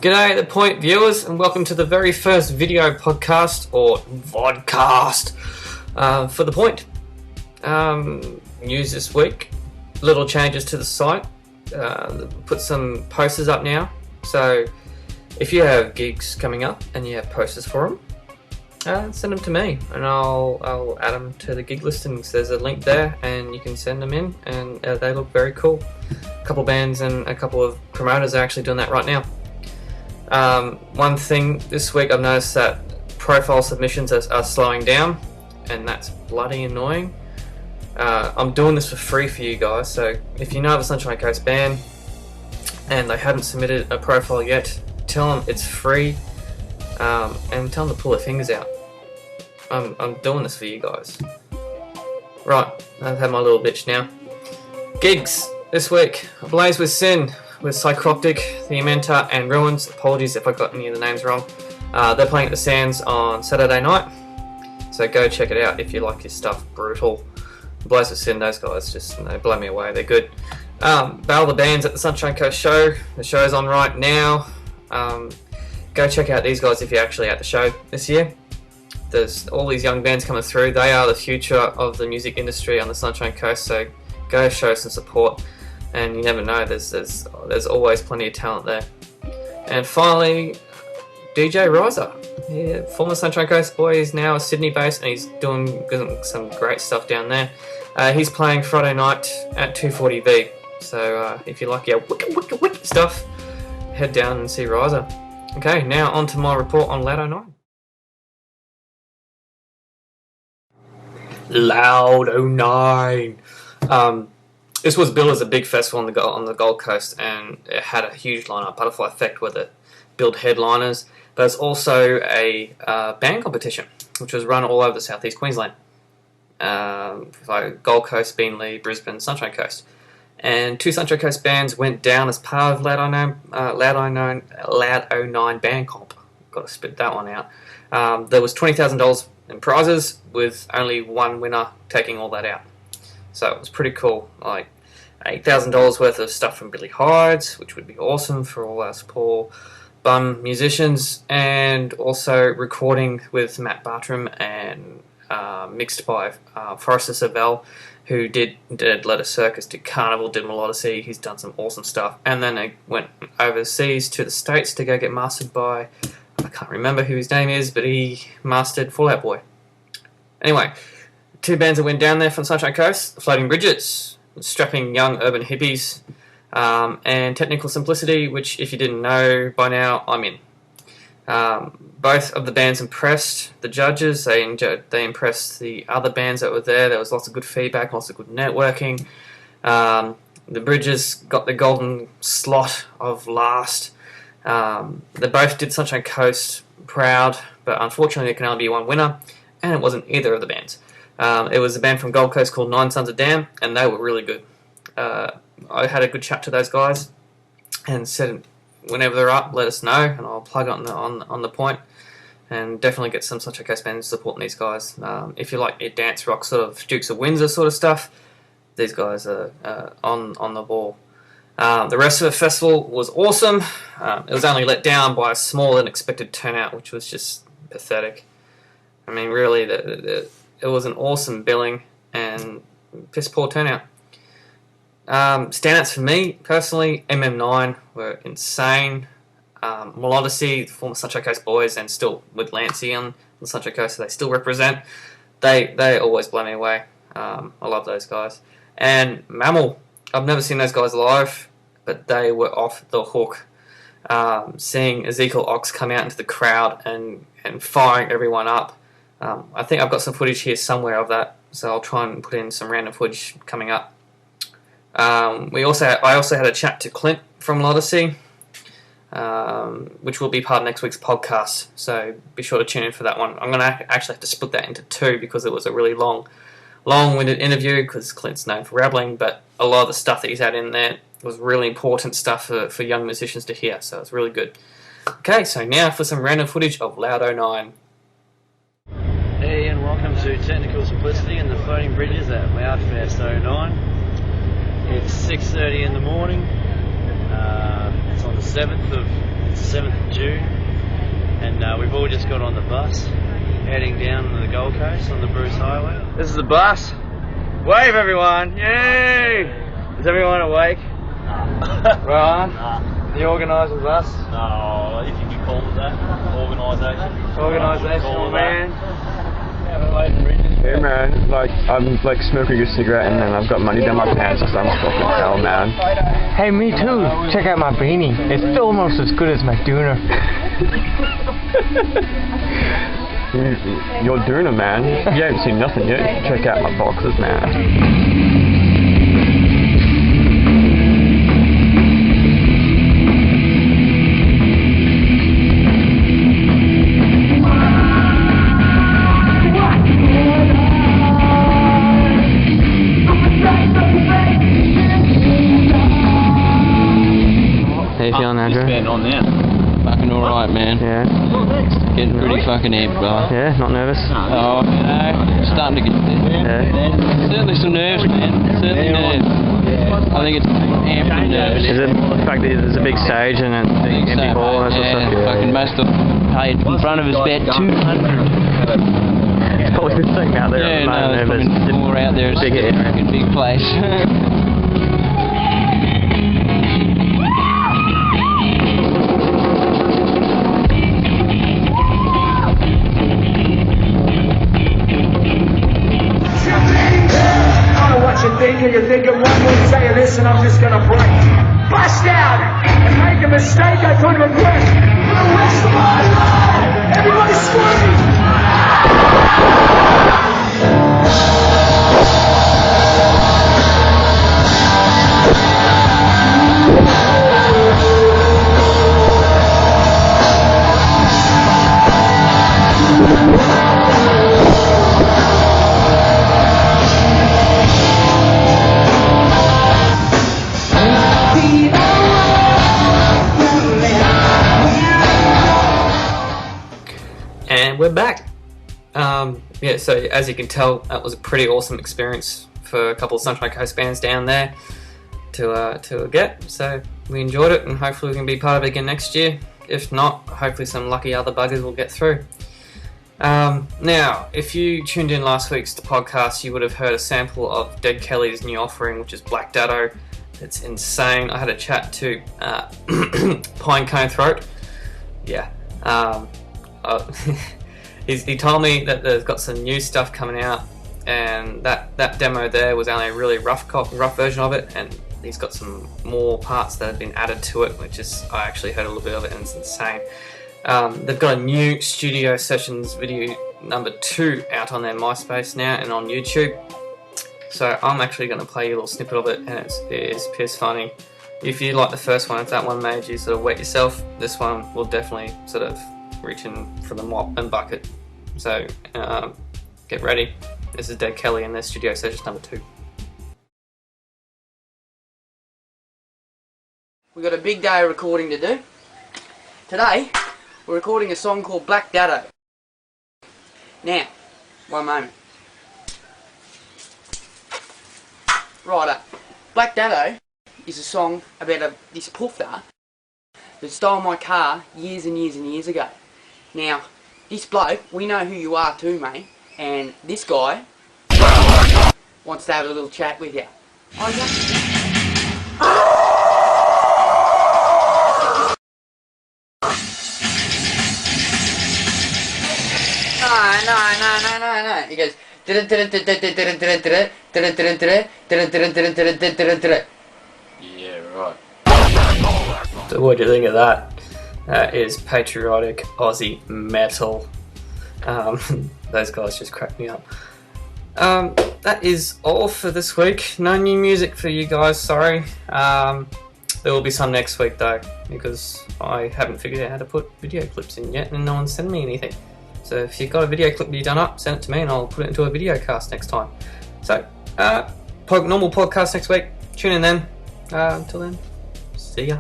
G'day The Point viewers, and welcome to the very first video podcast, or Vodcast, for The Point. News this week, little changes to the site, put some posters up now, so if you have gigs coming up and you have posters for them, send them to me and I'll add them to the gig listings. There's a link there and you can send them in, and they look very cool. A couple bands and a couple of promoters are actually doing that right now. One thing this week I've noticed that profile submissions are slowing down, and that's bloody annoying. I'm doing this for free for you guys, so if you know of a Sunshine Coast band and they haven't submitted a profile yet, tell them it's free, and tell them to pull their fingers out. I'm doing this for you guys. Right, I've had my little bitch now. Gigs this week: Ablaze with Sin with Psychroptic, The Amenta, and Ruins. Apologies if I got any of the names wrong. They're playing at the Sands on Saturday night, so go check it out if you like your stuff brutal. Ablaze with Sin, those guys just blow me away. They're good. Battle the Bands at the Sunshine Coast show. The show's on right now. Go check out these guys if you're actually at the show this year. There's all these young bands coming through. They are the future of the music industry on the Sunshine Coast, so go show some support. And you never know, there's always plenty of talent there. And finally, DJ Riser, former Sunshine Coast boy, is now Sydney based and he's doing some great stuff down there. He's playing Friday night at 240V, so if you like your wicked stuff, head down and see Riser. Okay, now on to my report on Loud 09. Loud 09. This was billed as a big festival on the Gold Coast, and it had a huge lineup. Butterfly Effect were the billed headliners, but it's also a band competition, which was run all over the southeast Queensland. Like Gold Coast, Beenleigh, Brisbane, Sunshine Coast. And two Sunshine Coast bands went down as part of Loud 09 band comp. Got to spit that one out. There was $20,000 in prizes, with only one winner taking all that out. So it was pretty cool, like $8,000 worth of stuff from Billy Hyde's, which would be awesome for all us poor bum musicians, and also recording with Matt Bartram and mixed by Forrester Savell, who did Let Us Circus, did Carnival, did Melodicy. He's done some awesome stuff. And then they went overseas to the States to go get mastered by, I can't remember who his name is, but he mastered Fall Out Boy. Anyway, two bands that went down there from Sunshine Coast: Floating Bridges, strapping young urban hippies, and Technical Simplicity, which, if you didn't know by now, I'm in. Both of the bands impressed the judges. They impressed the other bands that were there. There was lots of good feedback, lots of good networking. The Bridges got the golden slot of last. They both did Sunshine Coast proud, but unfortunately there can only be one winner, and it wasn't either of the bands. It was a band from Gold Coast called Nine Sons of Dam, and they were really good. I had a good chat to those guys and said whenever they're up, let us know, and I'll plug it on the point, and definitely get some Sunshine Coast bands supporting these guys. If you like your dance rock sort of Dukes of Windsor sort of stuff, these guys are on the ball. The rest of the festival was awesome. It was only let down by a small than expected turnout, which was just pathetic. I mean, really, it was an awesome billing and piss poor turnout. Standouts for me personally: MM9 were insane. Melodicy, the former Sunshine Coast boys, and still with Lancey on the Sunshine Coast, so they still represent. They always blow me away. I love those guys. And Mammal, I've never seen those guys live, but they were off the hook. Seeing Ezekiel Ox come out into the crowd and firing everyone up. I think I've got some footage here somewhere of that, so I'll try and put in some random footage coming up. I also had a chat to Clint from Melodicy, which will be part of next week's podcast, so be sure to tune in for that one. I'm going to actually have to split that into two because it was a really long-winded interview, because Clint's known for rambling, but a lot of the stuff that he's had in there was really important stuff for young musicians to hear, so it's really good. Okay, so now for some random footage of Loud 09. Hey, and welcome to Technical Simplicity and the Floating Bridges at Loudfest 09. It's 6:30 in the morning. It's on the 7th of 7th of June, and we've all just got on the bus, heading down to the Gold Coast on the Bruce Highway. This is the bus. Wave, everyone! Yay! Is everyone awake? Right. The organiser of us. No, if you can call it that. Organisational man. Hey man, I'm smoking a cigarette and then I've got money down my pants because I'm fucking hell, man. Hey, me too. Check out my beanie. It's almost as good as my doona. Your doona, man. You haven't seen nothing yet. Check out my boxes, man. How you feeling, Andrew? Band on now. Fucking alright, man. Yeah. Getting pretty fucking amped, brother. Yeah, not nervous? Oh, you know, starting to get there. Yeah. Certainly some nerves, man. Certainly nerves. I think it's amped and nervous. Is it the fact that there's a big stage and it's a big empty hall and that sort of stuff? Fucking most of paid in front of us about 200. It's probably the thing out there at the moment. There's probably more out there. It's big a fucking big place. You're thinking one more say of this and I'm just gonna break. Bust out and make a mistake I could regret for the rest of my life. Everybody scream! And we're back. Yeah, so as you can tell, that was a pretty awesome experience for a couple of Sunshine Coast bands down there to get. So we enjoyed it, and hopefully we can be part of it again next year. If not, hopefully some lucky other buggers will get through. Now, if you tuned in last week's podcast, you would have heard a sample of Dead Kelly's new offering, which is Black Dado. It's insane. I had a chat to Pinecone Throat. Yeah. He told me that there's got some new stuff coming out, and that demo there was only a really rough version of it, and he's got some more parts that have been added to it, which is, I actually heard a little bit of it and it's insane. They've got a new studio sessions video number 2 out on their MySpace now and on YouTube. So I'm actually going to play you a little snippet of it, and it is piss funny. If you like the first one, if that one made you sort of wet yourself, this one will definitely sort of reach in for the mop and bucket. So get ready. This is Dead Kelly and their studio sessions number 2. We've got a big day of recording to do. Today, we're recording a song called Black Dado. Now, one moment. Righto. Black Dado is a song about this poofter that stole my car years and years and years ago. Now, this bloke, we know who you are too, mate, and this guy wants to have a little chat with you. No. He goes. Yeah, right. So what do you think of that? That is patriotic Aussie metal. Those guys just crack me up. That is all for this week. No new music for you guys, sorry. There will be some next week though, because I haven't figured out how to put video clips in yet and no one's sending me anything. So if you've got a video clip you've done up, send it to me and I'll put it into a video cast next time. So, normal podcast next week. Tune in then. Until then, see ya.